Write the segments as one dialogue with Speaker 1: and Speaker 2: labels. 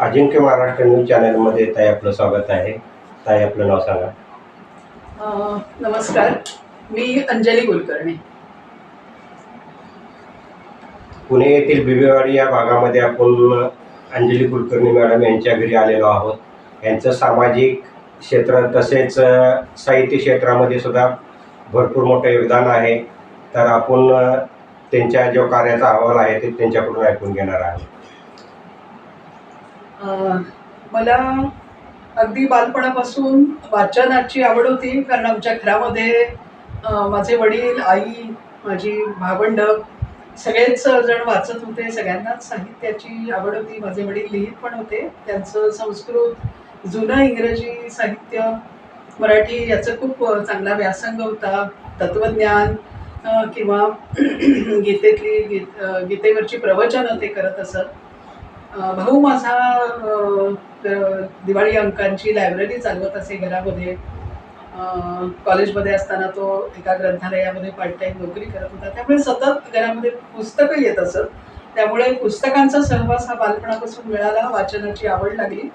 Speaker 1: अजिंक्य Maharashtra news चॅनलमध्ये ताई आपलं स्वागत आहे. ताई आपलं नाव सांगा.
Speaker 2: नमस्कार, मी अंजली कुलकर्णी.
Speaker 1: पुणे येथील बिबेवाडी या भागामध्ये आपण अंजली कुलकर्णी मॅडम यांच्या घरी आलेलो आहोत. यांचं सामाजिक क्षेत्र तसेच साहित्य क्षेत्रामध्ये सुद्धा भरपूर मोठं योगदान आहे. तर आपण त्यांच्या जो कार्याचा अहवाल आहे ते त्यांच्याकडून ऐकून घेणार आहोत.
Speaker 2: मला अगदी बालपणापासून वाचनाची आवड होती, कारण आमच्या घरामध्ये माझे वडील, आई, माझी भावंड सगळेच जण वाचत होते. सगळ्यांनाच साहित्याची आवड होती. माझे वडील लिहित पण होते. त्यांचं संस्कृत, जुनं इंग्रजी साहित्य, मराठी याचं खूप चांगला व्यासंग होता. तत्त्वज्ञान किंवा गीतेवरची प्रवचनं ते करत असत. भाऊ माझा दिवाळी अंकांची लायब्ररी चालवत असे घरामध्ये. कॉलेजमध्ये असताना तो एका ग्रंथालयामध्ये पार्ट टाईम नोकरी करत होता. त्यामुळे सतत घरामध्ये पुस्तकं येत असत. त्यामुळे पुस्तकांचा सहवास हा बालपणापासून मिळाला. वाचनाची आवड लागली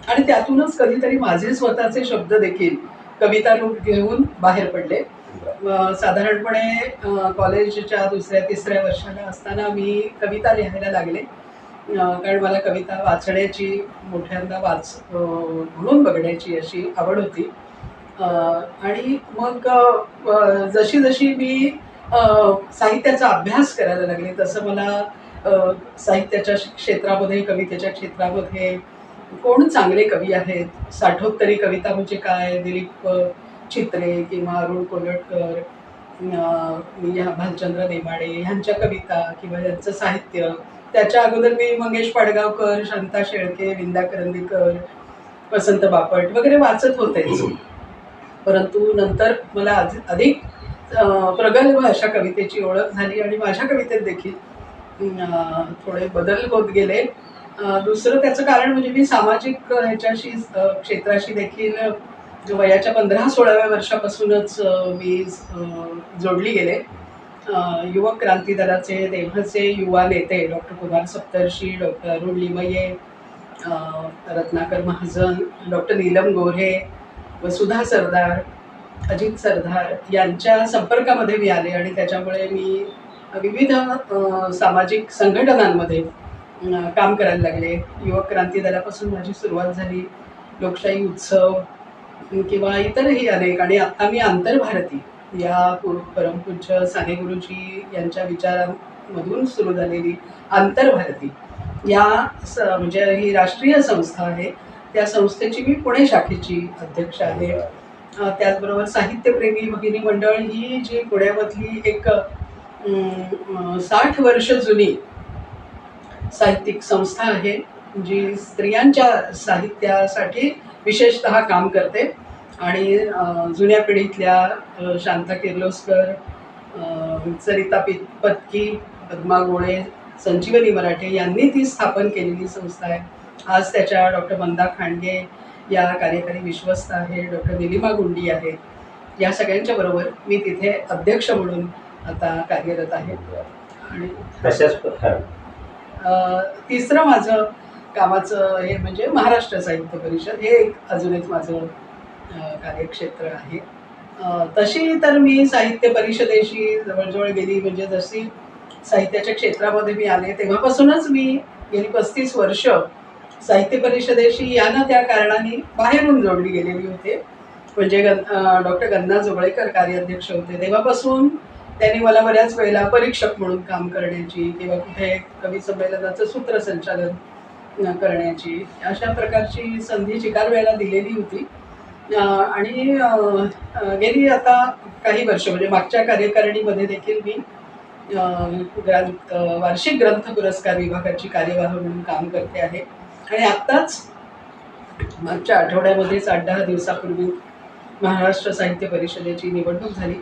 Speaker 2: आणि त्यातूनच कधीतरी माझे स्वतःचे शब्द देखील कविता रूप घेऊन बाहेर पडले. साधारणपणे कॉलेजच्या 2ऱ्या-3ऱ्या वर्षाला असताना मी कविता लिहायला लागले, कारण मला कविता वाचण्याची, मोठ्यांदा म्हणून बघण्याची अशी आवड होती. आणि मग जशी जशी मी साहित्याचा अभ्यास करायला लागले तसं मला साहित्याच्या क्षेत्रामध्ये, कवितेच्या क्षेत्रामध्ये कोण चांगले कवी आहेत, साठोत्तरी कविता म्हणजे काय, दिलीप चित्रे किंवा अरुण कोलटकर, भालचंद्र नेमाडे ह्यांच्या कविता किंवा यांचं साहित्य. त्याच्या अगोदर मी मंगेश पाडगावकर, शांता शेळके, विंदा करंदीकर, वसंत बापट वगैरे वाचत होतेच. परंतु नंतर मला अधिक प्रगल्भ अशा कवितेची ओळख झाली आणि माझ्या कवितेत देखील थोडे बदल होत गेले. दुसरं त्याचं कारण म्हणजे मी सामाजिक ह्याच्याशी, क्षेत्राशी देखील वयाच्या 15-16व्या वर्षापासूनच मी जोडली गेले. युवक क्रांती दलाचे तेव्हाचे युवा नेते doctor Kumar Saptarshi, doctor Arun Limaye, Ratnakar Mahajan, doctor Neelam Gorhe, Vasudha Sardar, Ajit Sardar यांच्या संपर्कामध्ये मी आले आणि त्याच्यामुळे मी विविध सामाजिक संघटनांमध्ये काम करायला लागले. युवक क्रांती दलापासून माझी सुरुवात झाली. लोकशाही उत्सव किंवा इतरही अनेक, आणि आत्ता मी आंतरभारती या परमपूज्य साने गुरुजी यांच्या विचारांमधून सुरू झालेली आंतरभारती या म्हणजे ही राष्ट्रीय संस्था आहे. त्या संस्थेची मी पुणे शाखेची अध्यक्ष आहे. त्याचबरोबर साहित्यप्रेमी भगिनी मंडळ ही जी पुण्यामधली एक 60 वर्ष जुनी साहित्यिक संस्था आहे, जी स्त्रियांच्या साहित्यासाठी विशेषतः काम करते. आणि जुन्या पिढीतल्या शांता किर्लोस्कर, सरिता पत्की, पद्मा गोळे, संजीवनी मराठे यांनी ती स्थापन केलेली संस्था आहे. आज त्याच्या डॉक्टर मंदा खांडगे या कार्यकारी विश्वस्त आहे, डॉक्टर निलिमा गुंडी आहेत. या सगळ्यांच्या बरोबर मी तिथे अध्यक्ष म्हणून आता कार्यरत आहे. आणि तिसरं माझं कामाचं हे म्हणजे महाराष्ट्र साहित्य परिषद, हे एक अजून एक माझं कार्यक्षेत्र आहे. तशी तर मी साहित्य परिषदेशी जवळजवळ गेली, म्हणजे जशी साहित्याच्या क्षेत्रामध्ये मी आले तेव्हापासूनच मी गेली 35 वर्ष साहित्य परिषदेशी या ना त्या कारणाने बाहेरून जोडली गेलेली होते. म्हणजे डॉक्टर गन्ना जोगळेकर कार्याध्यक्ष होते तेव्हापासून त्यांनी मला बऱ्याच वेळेला परीक्षक म्हणून काम करण्याची किंवा कुठे कवी संमेलनाचं सूत्रसंचालन करण्याची अशा प्रकारची संधी चिकार वेळेला दिलेली होती. आणि गेली आता काही वर्ष म्हणजे मागच्या कार्यकारिणीमध्ये देखील मी वार्षिक ग्रंथ पुरस्कार विभागाची कार्यवाह म्हणून काम करते आहे. आणि आत्ताच मागच्या आठवड्यामध्येच 8-10 दिवसापूर्वी महाराष्ट्र साहित्य परिषदेची निवडणूक झाली.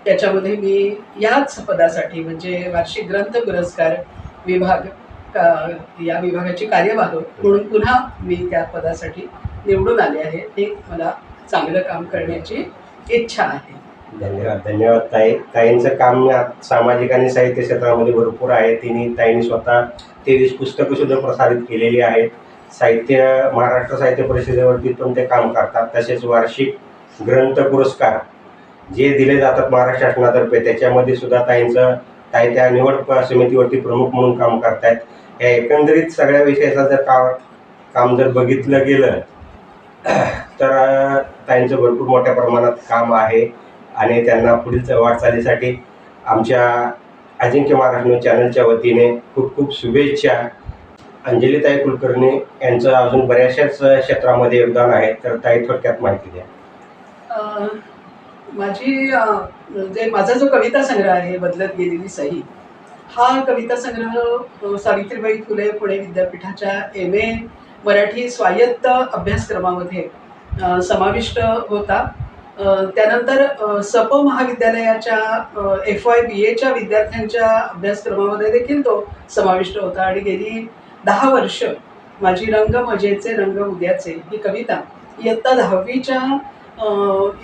Speaker 2: त्याच्यामध्ये मी याच पदासाठी म्हणजे वार्षिक ग्रंथ पुरस्कार विभाग या विभागाची कार्यवाह म्हणून पुन्हा मी त्या पदासाठी निवडून आले आहे. हे मला चांगलं काम करण्याची इच्छा आहे.
Speaker 1: धन्यवाद ताई. ताईंचं काम सामाजिक आणि साहित्य क्षेत्रामध्ये भरपूर आहे. ताईंनी स्वतः 23 पुस्तकं सुद्धा प्रसारित केलेली आहेत. महाराष्ट्र साहित्य परिषदेवरती पण ते काम करतात. तसेच वार्षिक ग्रंथ पुरस्कार जे दिले जातात महाराष्ट्र शासनातर्फे त्याच्यामध्ये सुद्धा ताई त्या निवड समितीवरती प्रमुख म्हणून काम करतायत. या एकंदरीत सगळ्या विषयाचं जर काम जर बघितलं गेलं तर ताईंचं भरपूर मोठ्या प्रमाणात काम आहे आणि त्यांना पुढील वाटचालीसाठी आमच्या अजिंक्य महाराष्ट्र चॅनलच्या वतीने खूप खूप शुभेच्छा. अंजलीताई कुलकर्णी यांचं अजून बऱ्याचशाच क्षेत्रामध्ये योगदान आहे, तर ताई थोडक्यात माहिती द्या.
Speaker 2: माझा जो कविता संग्रह आहे बदलत गेलेली सही, हा कविता संग्रह सावित्रीबाई फुले पुणे विद्यापीठाच्या MA मराठी स्वायत्त अभ्यासक्रमामध्ये समाविष्ट होता. त्यानंतर सप महाविद्यालयाच्या FY BAच्या विद्यार्थ्यांच्या अभ्यासक्रमामध्ये देखील तो समाविष्ट होता आणि गेली 10 वर्ष माझी रंग मजेचे रंग उद्याचे ही कविता इयत्ता 10वीच्या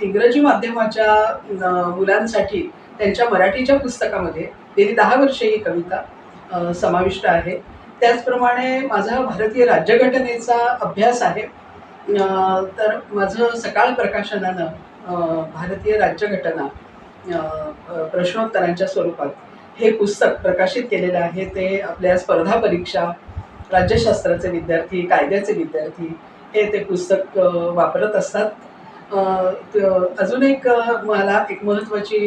Speaker 2: इंग्रजी माध्यमाच्या मुलांसाठी त्यांच्या मराठीच्या पुस्तकामध्ये गेली 10 वर्षे ही कविता समाविष्ट आहे. त्याचप्रमाणे माझा भारतीय राज्यघटनेचा अभ्यास आहे. तर माझं सकाळ प्रकाशनानं भारतीय राज्यघटना प्रश्नोत्तरांच्या स्वरूपात हे पुस्तक प्रकाशित केलेलं आहे. ते आपल्या स्पर्धा परीक्षा, राज्यशास्त्राचे विद्यार्थी, कायद्याचे विद्यार्थी हे ते पुस्तक वापरत असतात. अजून मला एक महत्त्वाची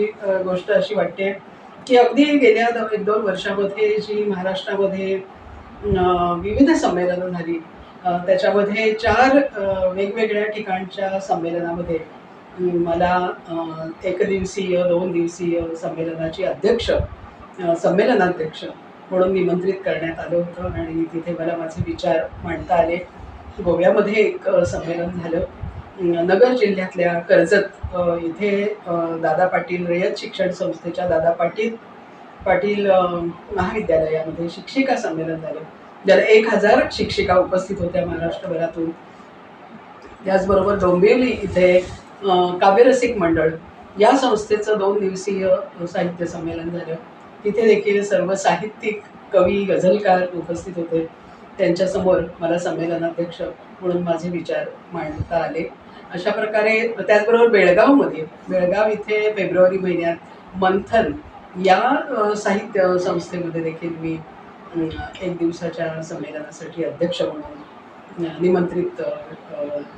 Speaker 2: गोष्ट अशी वाटते की अगदी गेल्या 1-2 वर्षामध्ये जी महाराष्ट्रामध्ये विविध संमेलनं झाली, त्याच्यामध्ये 4 वेगवेगळ्या ठिकाणच्या संमेलनामध्ये मला 1 दिवसीय 2 दिवसीय संमेलनाध्यक्ष म्हणून निमंत्रित करण्यात आलं होतं आणि तिथे मला माझे विचार मांडता आले. गोव्यामध्ये एक संमेलन झालं. नगर जिल्ह्यातल्या कर्जत इथे दादा पाटील रयत शिक्षण संस्थेच्या दादा पाटील महाविद्यालयामध्ये शिक्षिका संमेलन झालं, ज्याला 1000 शिक्षिका उपस्थित होत्या महाराष्ट्रभरातून. त्याचबरोबर डोंबिवली इथे काव्यरसिक मंडळ या संस्थेचं 2 दिवसीय साहित्य संमेलन झालं. तिथे देखील सर्व साहित्यिक, कवी, गझलकार उपस्थित होते. त्यांच्यासमोर मला संमेलनाध्यक्ष म्हणून माझे विचार मांडता आले. अशा प्रकारे त्याचबरोबर बेळगाव इथे फेब्रुवारी महिन्यात मंथन या साहित्य संस्थेमध्ये देखील मी 1 दिवसाच्या संमेलनासाठी अध्यक्ष म्हणून निमंत्रित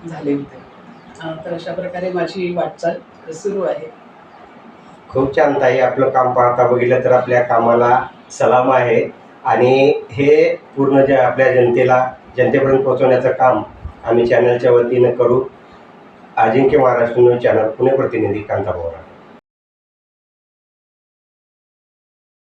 Speaker 2: झाले होते. तर अशा प्रकारे माझी वाटचाल सुरू आहे.
Speaker 1: खूप छान ताई, आपलं काम पाहता बघितलं तर आपल्या कामाला सलाम आहे आणि हे पूर्ण जे आपल्या जनतेपर्यंत पोहोचवण्याचं काम आम्ही चॅनलच्या वतीनं करू. अजिंक्य महाराष्ट्र न्यूज चॅनल पुणे प्रतिनिधी कांता बोरा.